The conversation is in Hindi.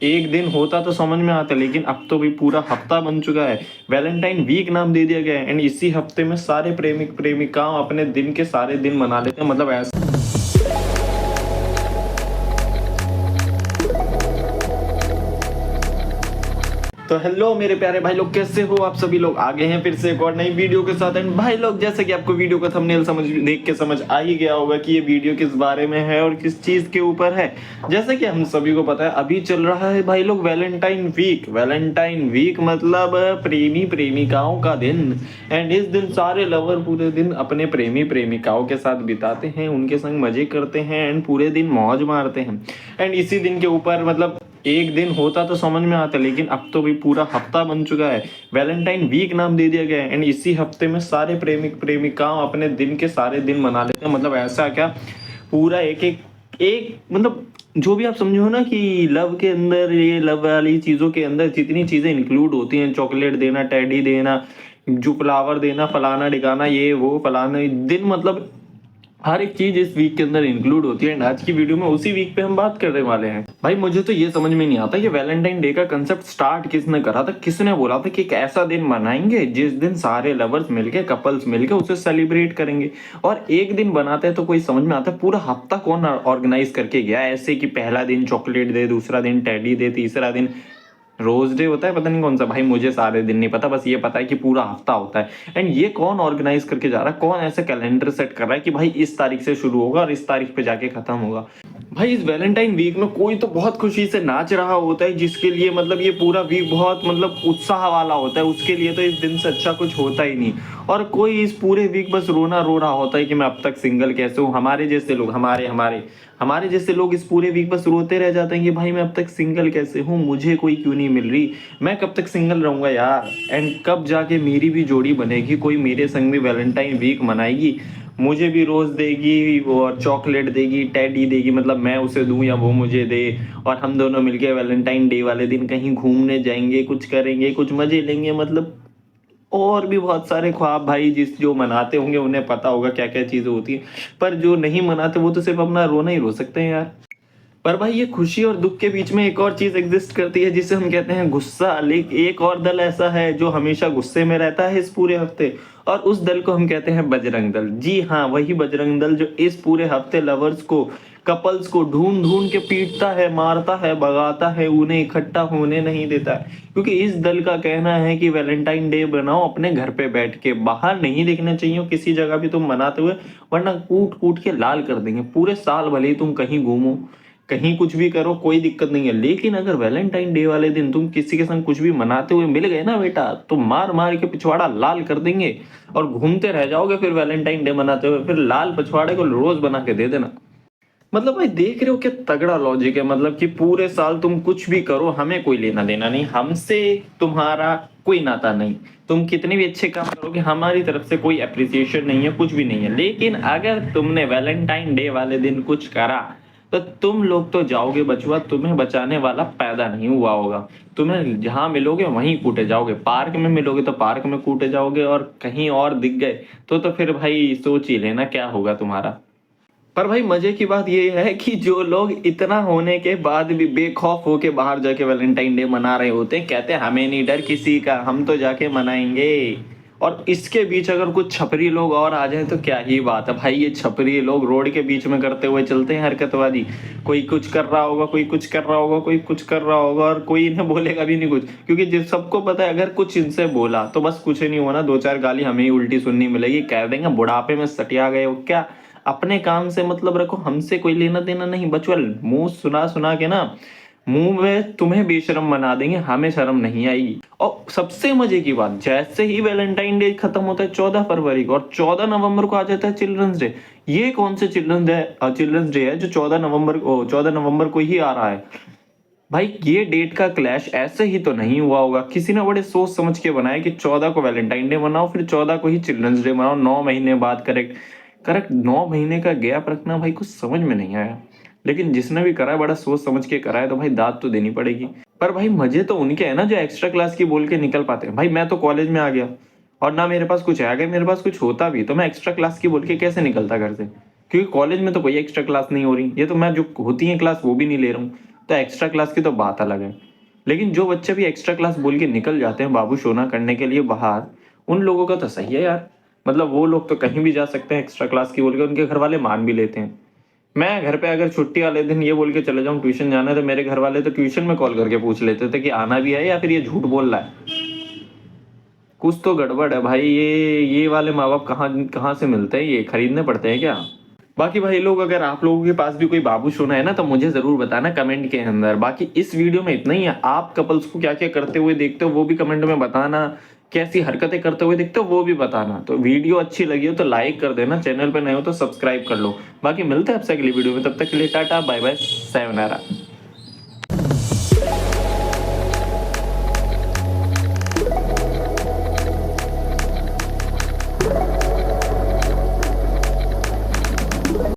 एक दिन होता तो समझ में आता, लेकिन अब तो भाई पूरा हफ्ता बन चुका है। वैलेंटाइन वीक नाम दे दिया गया है एंड इसी हफ्ते में सारे प्रेमिक प्रेमिकाओं अपने दिन के सारे दिन मना लेते हैं, मतलब ऐसा। तो हेलो मेरे प्यारे भाई लोग, कैसे हो आप सभी लोग? आ गए हैं फिर से एक और नई वीडियो के साथ। एंड भाई लोग, जैसे कि आपको वीडियो का थंबनेल देख के समझ आ ही गया होगा कि ये वीडियो किस बारे में है और किस चीज के ऊपर है। जैसे कि हम सभी को पता है, अभी चल रहा है भाई लोग वैलेंटाइन वीक। वैलेंटाइन वीक मतलब प्रेमी प्रेमिकाओं का दिन। एंड इस दिन सारे लवर पूरे दिन अपने प्रेमी प्रेमिकाओं के साथ बिताते हैं, उनके संग मजे करते हैं एंड पूरे दिन मौज मारते हैं। एंड इसी दिन के ऊपर मतलब एक दिन होता तो समझ में आता, लेकिन अब तो भी पूरा हफ्ता बन चुका है। वैलेंटाइन वीक नाम दे दिया गया है एंड इसी हफ्ते में सारे प्रेमिक प्रेमिकाओं अपने दिन के सारे दिन मना लेते हैं, मतलब ऐसा क्या, पूरा एक एक एक मतलब जो भी आप समझो ना कि लव के अंदर, ये लव वाली चीजों के अंदर जितनी चीजें इंक्लूड होती हैं, चॉकलेट देना, टेडी देना, जो फ्लावर देना, फलाना डिगाना, ये वो फलाना दिन, मतलब हर एक चीज इस वीक के अंदर इंक्लूड होती है। एंड आज की वीडियो में उसी वीक पे हम बात करने वाले हैं। भाई मुझे तो ये समझ में नहीं आता कि वैलेंटाइन डे का कंसेप्ट स्टार्ट किसने करा था, किसने बोला था कि एक ऐसा दिन मनाएंगे जिस दिन सारे लवर्स मिलके, कपल्स मिलके उसे सेलिब्रेट करेंगे। और एक दिन बनाते हैं तो कोई समझ में आता है, पूरा हफ्ता कौन ऑर्गेनाइज करके गया ऐसे कि पहला दिन चॉकलेट दे, दूसरा दिन टेडी दे, तीसरा दिन रोज डे होता है, पता नहीं कौन सा। भाई मुझे सारे दिन नहीं पता, बस ये पता है कि पूरा हफ्ता होता है। एंड ये कौन ऑर्गेनाइज करके जा रहा है, कौन ऐसे कैलेंडर सेट कर रहा है कि भाई इस तारीख से शुरू होगा और इस तारीख पे जाके खत्म होगा। भाई इस वैलेंटाइन वीक में कोई तो बहुत खुशी से नाच रहा होता है, जिसके लिए मतलब ये पूरा वीक बहुत मतलब उत्साह वाला होता है, उसके लिए तो इस दिन से अच्छा कुछ होता ही नहीं। और कोई इस पूरे वीक बस रोना रो रहा होता है कि मैं अब तक सिंगल कैसे हूँ। हमारे जैसे लोग, हमारे हमारे हमारे जैसे लोग इस पूरे वीक बस रोते रह जाते हैं कि भाई मैं अब तक सिंगल कैसे हूँ, मुझे कोई क्यों नहीं मिल रही, मैं कब तक सिंगल रहूंगा यार, एंड कब जाके मेरी भी जोड़ी बनेगी, कोई मेरे संग भी वैलेंटाइन वीक मनाएगी, मुझे भी रोज देगी और चॉकलेट देगी, टेडी देगी, मतलब मैं उसे दूं या वो मुझे दे, और हम दोनों मिलके वैलेंटाइन डे वाले दिन कहीं घूमने जाएंगे, कुछ करेंगे, कुछ मजे लेंगे, मतलब और भी बहुत सारे ख्वाब। भाई जिस जो मनाते होंगे उन्हें पता होगा क्या क्या चीजें होती है, पर जो नहीं मनाते वो तो सिर्फ अपना रोना ही रो सकते हैं यार। पर भाई ये खुशी और दुख के बीच में एक और चीज एग्जिस्ट करती है जिसे हम कहते हैं गुस्सा। लेकिन एक और दल ऐसा है जो हमेशा गुस्से में रहता है इस पूरे हफ्ते, और उस दल को हम कहते हैं बजरंग दल। जी हाँ, वही बजरंग दल जो इस पूरे हफ्ते लवर्स को, कपल्स को ढूंढ ढूंढ के पीटता है, मारता है, भगाता है, उन्हें इकट्ठा होने नहीं देता है। क्योंकि इस दल का कहना है कि वैलेंटाइन डे बनाओ अपने घर पे बैठ के, बाहर नहीं देखना चाहिए किसी जगह भी तुम मनाते हुए, वरना कूट कूट के लाल कर देंगे। पूरे साल भले ही तुम कहीं घूमो, कहीं कुछ भी करो, कोई दिक्कत नहीं है, लेकिन अगर वैलेंटाइन डे वाले दिन तुम किसी के संग कुछ भी मनाते हुए मिल गए ना बेटा, तो मार मार के पिछवाड़ा लाल कर देंगे और घूमते रह जाओगे फिर वैलेंटाइन डे मनाते हुए। फिर लाल पिछवाड़े को रोज बना के दे देना। मतलब भाई देख रहे हो क्या तगड़ा लॉजिक है, मतलब कि पूरे साल तुम कुछ भी करो, हमें कोई लेना देना नहीं, हमसे तुम्हारा कोई नाता नहीं, तुम कितने भी अच्छे काम करोगे हमारी तरफ से कोई अप्रिसिएशन नहीं है, कुछ भी नहीं है। लेकिन अगर तुमने वैलेंटाइन डे वाले दिन कुछ करा तो तुम लोग तो जाओगे बचुआ, तुम्हें बचाने वाला पैदा नहीं हुआ होगा। तुम्हें जहां मिलोगे वहीं कूटे जाओगे, पार्क में मिलोगे तो पार्क में कूटे जाओगे, और कहीं और दिख गए तो फिर भाई सोच ही लेना क्या होगा तुम्हारा। पर भाई मजे की बात ये है कि जो लोग इतना होने के बाद भी बेखौफ होके बाहर जाके वैलेंटाइन डे मना रहे होते हैं, कहते हैं हमें नहीं डर किसी का, हम तो जाके मनाएंगे। और इसके बीच अगर कुछ छपरी लोग और आ जाए तो क्या ही बात है भाई। ये छपरी लोग रोड के बीच में करते हुए चलते हैं हरकतवादी, कोई कुछ कर रहा होगा, कोई कुछ कर रहा होगा, कोई कुछ कर रहा होगा, और कोई इन्हें बोलेगा भी नहीं कुछ, क्योंकि जिस सबको पता है अगर कुछ इनसे बोला तो बस कुछ नहीं होना, दो चार गाली हमें ही उल्टी सुननी मिलेगी, कह देंगे बुढ़ापे में सटिया गए हो क्या। अपने काम से मतलब रखो, हमसे कोई लेना देना नहीं बचवल। मुंह सुना सुना के ना, मुंह में तुम्हें बेशरम बना देंगे, हमें शर्म नहीं आएगी। और सबसे मजे की बात, जैसे ही वैलेंटाइन डे खत्म होता है 14 फरवरी को, और 14 नवंबर को आ जाता है चिल्ड्रंस डे। ये कौन से चिल्ड्रंस डे है जो 14 नवंबर को ही आ रहा है? भाई ये डेट का क्लैश ऐसे ही तो नहीं हुआ होगा, किसी ने बड़े सोच समझ के बनाया कि 14 को वैलेंटाइन डे मनाओ, फिर 14 को ही चिल्ड्रंस डे मनाओ, 9 महीने बाद। करेक्ट करेक्ट, 9 महीने का गैप रखना भाई कुछ समझ में नहीं आया। लेकिन जिसने भी करा है बड़ा सोच समझ के करा है, तो भाई दाद तो देनी पड़ेगी। पर भाई मजे तो उनके हैं ना जो एक्स्ट्रा क्लास की बोल के निकल पाते हैं। भाई मैं तो कॉलेज में आ गया और ना मेरे पास कुछ है, अगर मेरे पास कुछ होता भी तो मैं एक्स्ट्रा क्लास की बोल के कैसे निकलता घर से, क्योंकि कॉलेज में तो कोई एक्स्ट्रा क्लास नहीं हो रही, ये तो मैं जो होती है क्लास वो भी नहीं ले रहा हूँ। तो एक्स्ट्रा क्लास की तो बात अलग है। लेकिन जो बच्चे भी एक्स्ट्रा क्लास बोल के निकल जाते हैं बाबू सोना करने के लिए बाहर, उन लोगों का तो सही है यार। मतलब वो लोग तो कहीं भी जा सकते हैं एक्स्ट्रा क्लास की बोल के, उनके घर वाले मान भी लेते हैं। मैं घर पे अगर छुट्टी वाले दिन ये बोल के चले जाऊं ट्यूशन जाना है, तो मेरे घर वाले तो ट्यूशन में कॉल करके पूछ लेते थे कि आना भी है या फिर ये झूठ बोल रहा है। कुछ तो गड़बड़ है भाई। ये वाले माँ बाप कहाँ कहाँ से मिलते हैं, ये खरीदने पड़ते हैं क्या? बाकी भाई लोग, अगर आप लोगों के पास भी कोई बाबू सोना है ना, तो मुझे जरूर बताना कमेंट के अंदर। बाकी इस वीडियो में इतना ही है। आप कपल्स को क्या क्या करते हुए देखते हो वो भी कमेंट में बताना, कैसी हरकतें करते हुए देखते हो वो भी बताना। तो वीडियो अच्छी लगी हो तो लाइक कर देना, चैनल पे नए हो तो सब्सक्राइब कर लो। बाकी मिलते हैं आपसे अगली वीडियो में, तब तक के लिए टाटा बाय बाय, सायोनारा।